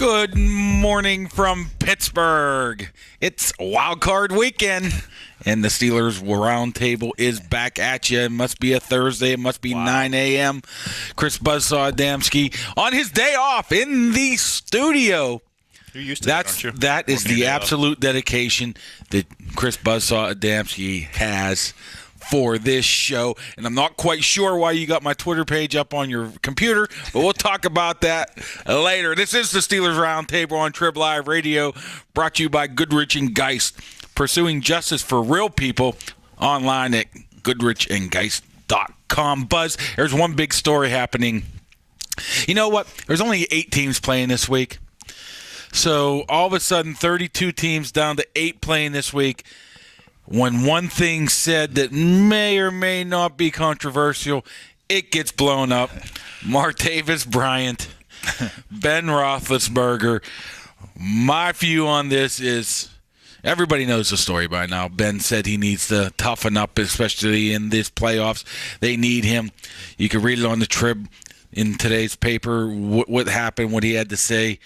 Good morning from Pittsburgh. It's Wildcard Weekend, and the Steelers Roundtable is back at you. It must be a Thursday. It must be 9 a.m. Chris Buzzsaw Adamski on his day off in the studio. You're used to that, aren't you? That is the absolute dedication that Chris Buzzsaw Adamski has for this show, and I'm not quite sure why you got my Twitter page up on your computer, but we'll talk about that later. This is the Steelers Roundtable on Trib Live Radio, brought to you by Goodrich and Geist, pursuing justice for real people, online at goodrichandgeist.com. Buzz, there's one big story happening. You know what? There's only 8 teams playing this week, so all of a sudden 32 teams down to 8 playing this week. When one thing said that may or may not be controversial, it gets blown up. Martavis Bryant, Ben Roethlisberger. My view on this is everybody knows the story by now. Ben said he needs to toughen up, especially in this playoffs. They need him. You can read it on the Trib in today's paper, what happened, what he had to say.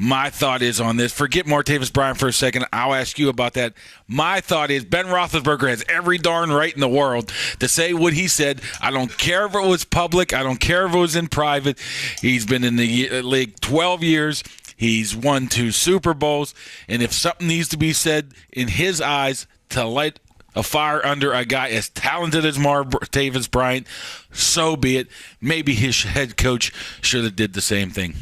My thought is on this, forget Martavis Bryant for a second. I'll ask you about that. My thought is Ben Roethlisberger has every darn right in the world to say what he said. I don't care if it was public. I don't care if it was in private. He's been in the league 12 years. He's won 2 Super Bowls. And if something needs to be said in his eyes to light a fire under a guy as talented as Martavis Bryant, so be it. Maybe his head coach should have did the same thing.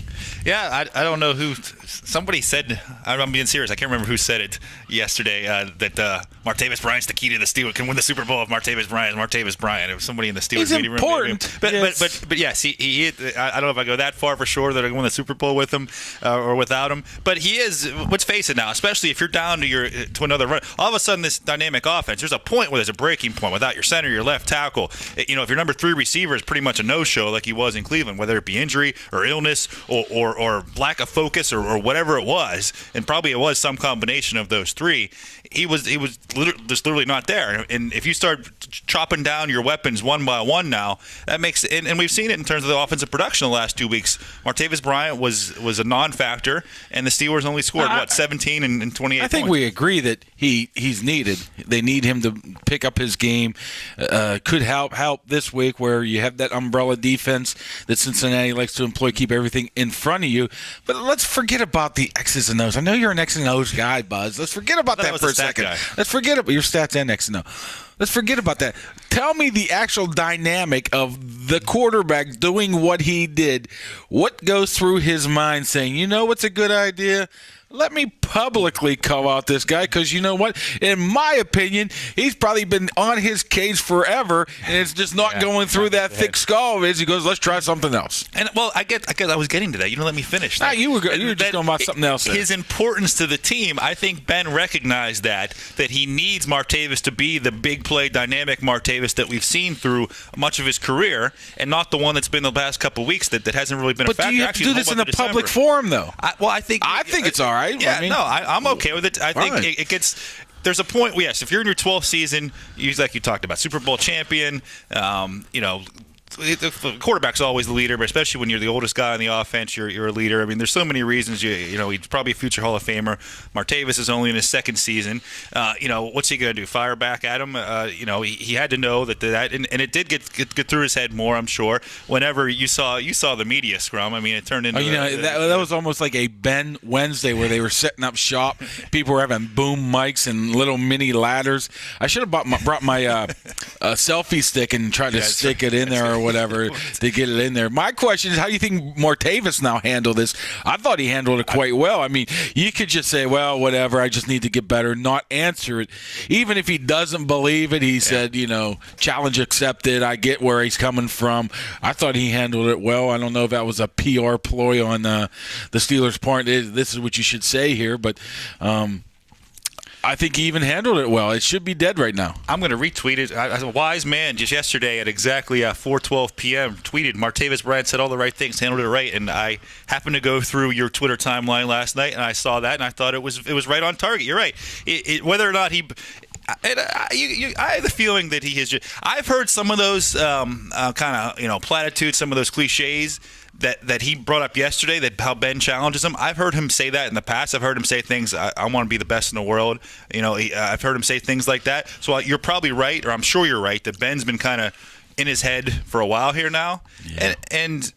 Yeah, I don't know who. Somebody said, I'm being serious, I can't remember who said it yesterday, that Martavis Bryant's the key to the Steelers, can win the Super Bowl if Martavis Bryant. It was somebody in the Steelers meeting room. Important. But yes, he I don't know if I go that far for sure that I can win the Super Bowl with him or without him. But he is, let's face it now, especially if you're down to another run. All of a sudden, this dynamic offense, there's a point where there's a breaking point without your center, your left tackle. If your number 3 receiver is pretty much a no-show like he was in Cleveland, whether it be injury or illness or lack of focus or whatever it was, and probably it was some combination of those 3, he was literally not there. And if you start chopping down your weapons one by one now, that makes and we've seen it in terms of the offensive production the last 2 weeks. Martavis Bryant was a non-factor, and the Steelers only scored 17 and 28 I think points. we agree that he's needed. They need him to pick up his game. Could help this week where you have that umbrella defense that Cincinnati likes to employ, keep everything in front of you. But let's forget about the X's and O's. I know you're an X and O's guy, Buzz. Let's forget about that for a second. Let's forget about your stats and X and O. Let's forget about that. Tell me the actual dynamic of the quarterback doing what he did. What goes through his mind saying, you know what's a good idea? Let me publicly call out this guy because you know what? In my opinion, he's probably been on his case forever, and it's just not going through that thick skull of his. He goes, let's try something else. And well, I was getting to that. You don't let me finish. Nah, you were just going about something else. His importance to the team, I think Ben recognized that he needs Martavis to be the big play dynamic Martavis that we've seen through much of his career, and not the one that's been the past couple of weeks that hasn't really been a factor. But do you have to do this in a public forum, though? I think it's all right. Yeah, I'm okay with it. I think it gets. There's a point. Yes, if you're in your 12th season, like you talked about, Super Bowl champion. The quarterback's always the leader, but especially when you're the oldest guy on the offense, you're a leader. I mean, there's so many reasons. He's probably a future Hall of Famer. Martavis is only in his 2nd season. What's he going to do? Fire back at him? He had to know that and it did get through his head more, I'm sure. Whenever you saw the media scrum, I mean, it turned into that was almost like a Ben Wednesday where they were setting up shop. People were having boom mics and little mini ladders. I should have brought my selfie stick and tried to stick it in there or whatever to get it in there. My question is, how do you think Martavis now handled this? I thought he handled it quite well. I mean, you could just say, well, whatever, I just need to get better, not answer it. Even if he doesn't believe it, he said, challenge accepted. I get where he's coming from. I thought he handled it well. I don't know if that was a PR ploy on the Steelers' part. This is what you should say here, but I think he even handled it well. It should be dead right now. I'm going to retweet it. A wise man just yesterday at exactly 4:12 p.m. tweeted, Martavis Bryant said all the right things, handled it right. And I happened to go through your Twitter timeline last night, and I saw that, and I thought it was right on target. You're right. Whether or not he I have the feeling that he has. I've heard some of those kind of platitudes, some of those cliches that he brought up yesterday. That how Ben challenges him. I've heard him say that in the past. I've heard him say things. I want to be the best in the world. I've heard him say things like that. So you're probably right, or I'm sure you're right, that Ben's been kind of in his head for a while here now. Yeah. And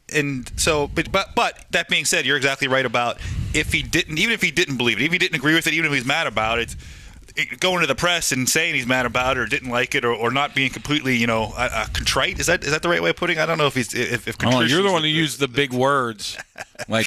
so, but that being said, you're exactly right about even if he didn't believe it, if he didn't agree with it, even if he's mad about it. Going to the press and saying he's mad about it or didn't like it or not being completely, contrite. Is that the right way of putting it? I don't know if he's if you're the one who used the big words like